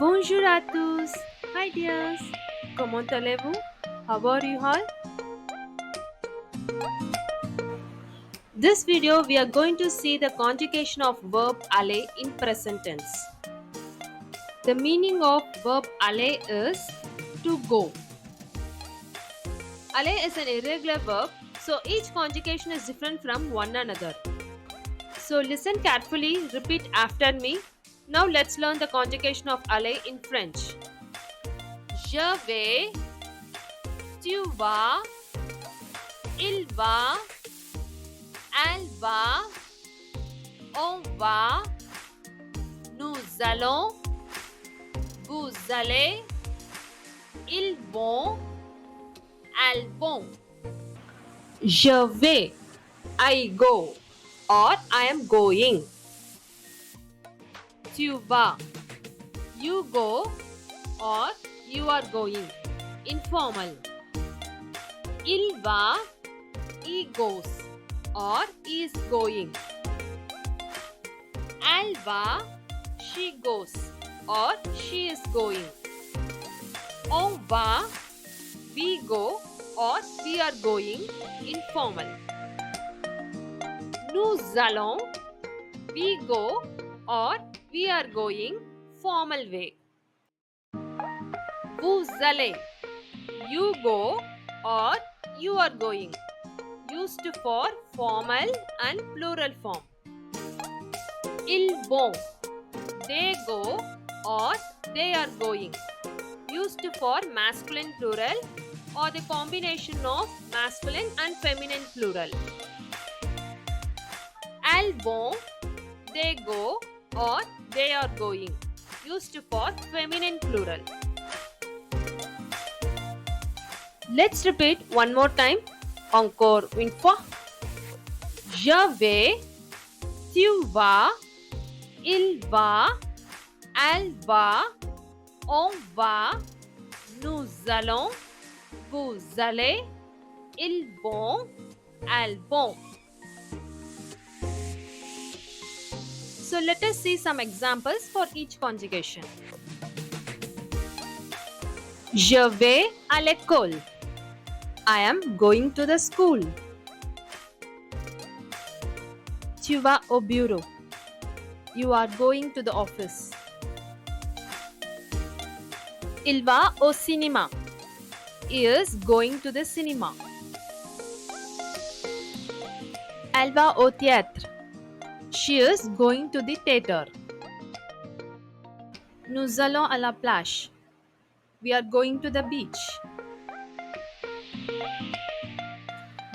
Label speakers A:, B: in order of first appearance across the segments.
A: Bonjour à tous. Hi dears. Comment allez-vous? How are you all? This video we are going to see the conjugation of verb aller in present tense. The meaning of verb aller is to go. Aller is an irregular verb, so each conjugation is different from one another. So listen carefully, repeat after me. Now let's learn the conjugation of aller in French. Je vais, tu vas, il va, elle va, on va, nous allons, vous allez, ils vont, elles vont. Je vais, I go, or I am going. Tu vas, you go, or you are going. Informal. Il va, he goes, or is going. Elle va, she goes, or she is going. On va, we go, or we are going. Informal. Nous allons, we go, or we are going. Formal way. Vous allez, you go, or you are going. Used for formal and plural form. Ils vont, they go, or they are going. Used for masculine plural or the combination of masculine and feminine plural. Elles vont, they go, or they are going. Used for feminine plural. Let's repeat one more time. Encore une fois. Je vais, tu vas, il va, elle va, on va, nous allons, vous allez, ils vont, elles vont. So let us see some examples for each conjugation. Je vais à l'école. I am going to the school. Tu vas au bureau. You are going to the office. Il va au cinéma. He is going to the cinema. Elle va au théâtre. She is going to the theater. Nous allons à la plage. We are going to the beach.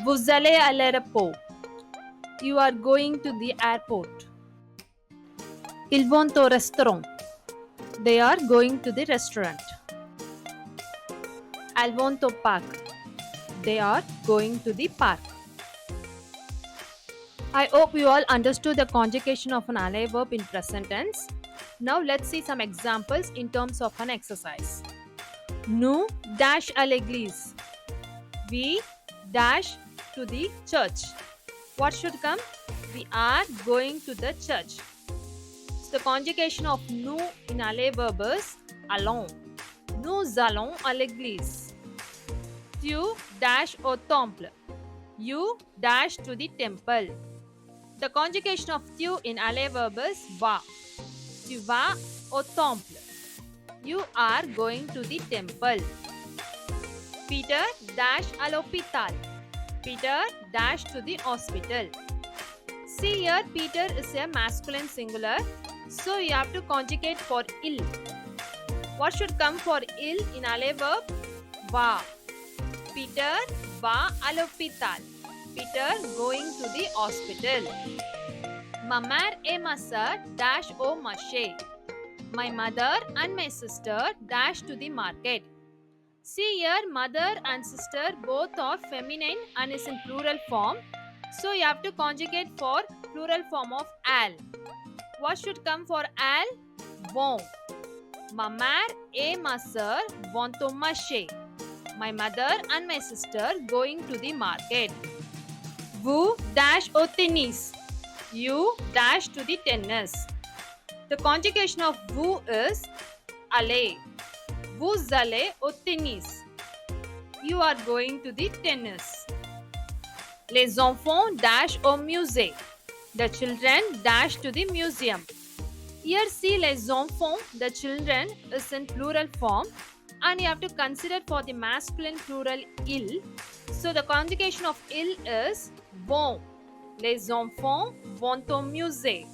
A: Vous allez à l'aéroport. You are going to the airport. Ils vont au restaurant. They are going to the restaurant. Elles vont au parc. They are going to the park. I hope you all understood the conjugation of an aller verb in present tense. Now let's see some examples in terms of an exercise. Nous dash à l'église. We dash to the church. What should come? We are going to the church. So the conjugation of nous in aller verb is allons. Nous allons à l'église. Tu dash au temple. You dash to the temple. The conjugation of tu in aller verb is va. Tu vas au temple. You are going to the temple. Peter dash à l'hôpital. Peter dash to the hospital. See here, Peter is a masculine singular, so you have to conjugate for il. What should come for il in aller verb? Va. Peter va à l'hôpital. Peter going to the hospital. Ma mère et ma sœur dash au marché. My mother and my sister dash to the market. See here, mother and sister both are feminine and is in plural form. So you have to conjugate for plural form of elles. What should come for elles? Vont. Ma mère et ma sœur vont au marché. My mother and my sister going to the market. Vous dash au tennis. You dash to the tennis. The conjugation of vous is aller. Vous allez au tennis. You are going to the tennis. Les enfants dash au musée. The children dash to the museum. Here see les enfants, the children is in plural form and you have to consider for the masculine plural il. So the conjugation of il is vont. Les enfants vont au musée.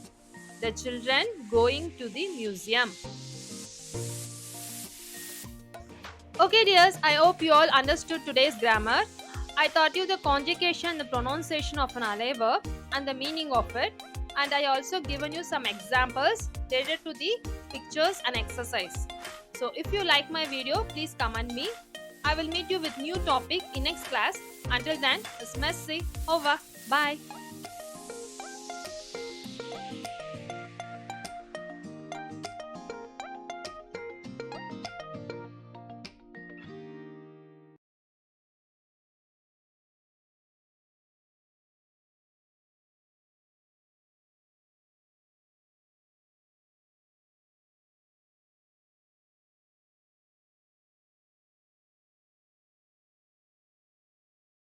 A: The children going to the museum. Okay dears, I hope you all understood today's grammar. I taught you the conjugation, the pronunciation of an aller verb and the meaning of it, and I also given you some examples related to the pictures and exercise. So if you like my video, please comment me. I will meet you with new topic in next class. Until then, it's messy. Over. Bye.